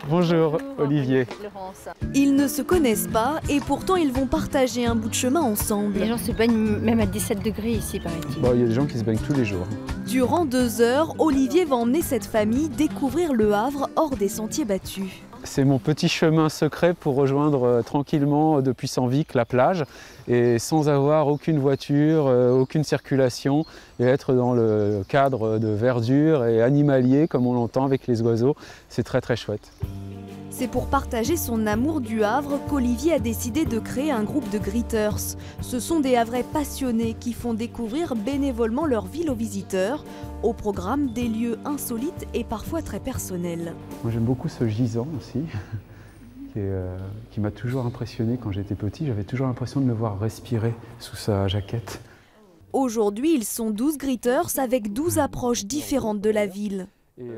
Bonjour Olivier. Laurence. Ils ne se connaissent pas et pourtant ils vont partager un bout de chemin ensemble. Les gens se baignent même à 17 degrés ici, paraît-il. Bon, il y a des gens qui se baignent tous les jours. Durant 2 heures, Olivier va emmener cette famille découvrir le Havre hors des sentiers battus. C'est mon petit chemin secret pour rejoindre tranquillement depuis Senvic la plage et sans avoir aucune voiture, aucune circulation et être dans le cadre de verdure et animalier comme on l'entend avec les oiseaux. C'est très très chouette. C'est pour partager son amour du Havre qu'Olivier a décidé de créer un groupe de greeters. Ce sont des Havrais passionnés qui font découvrir bénévolement leur ville aux visiteurs. Au programme, des lieux insolites et parfois très personnels. Moi j'aime beaucoup ce gisant aussi, qui m'a toujours impressionné quand j'étais petit. J'avais toujours l'impression de le voir respirer sous sa jaquette. Aujourd'hui, ils sont 12 greeters avec 12 approches différentes de la ville.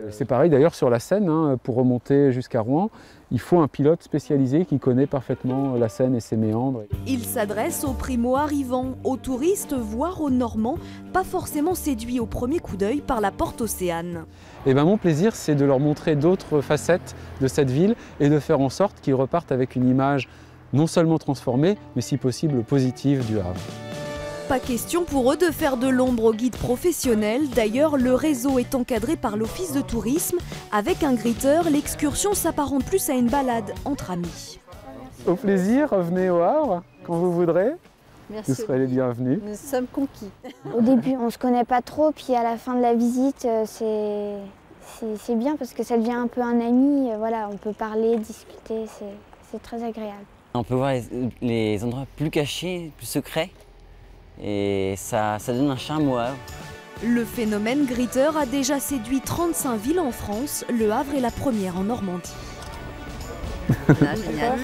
C'est pareil d'ailleurs sur la Seine, hein, pour remonter jusqu'à Rouen, il faut un pilote spécialisé qui connaît parfaitement la Seine et ses méandres. Il s'adresse aux primo-arrivants, aux touristes, voire aux Normands, pas forcément séduits au premier coup d'œil par la porte Océane. Et ben, mon plaisir, c'est de leur montrer d'autres facettes de cette ville et de faire en sorte qu'ils repartent avec une image non seulement transformée, mais si possible positive du Havre. Pas question pour eux de faire de l'ombre aux guides professionnels. D'ailleurs, le réseau est encadré par l'office de tourisme. Avec un greeter, l'excursion s'apparente plus à une balade entre amis. Au plaisir, revenez au Havre quand vous voudrez. Merci. Vous serez les bienvenus. Nous sommes conquis. Au début, on ne se connaît pas trop, puis à la fin de la visite, c'est bien parce que ça devient un peu un ami. Voilà, on peut parler, discuter, c'est très agréable. On peut voir les endroits plus cachés, plus secrets. Et ça donne un charme au Havre. Le phénomène greeter a déjà séduit 35 villes en France. Le Havre est la première en Normandie. Ah, génial.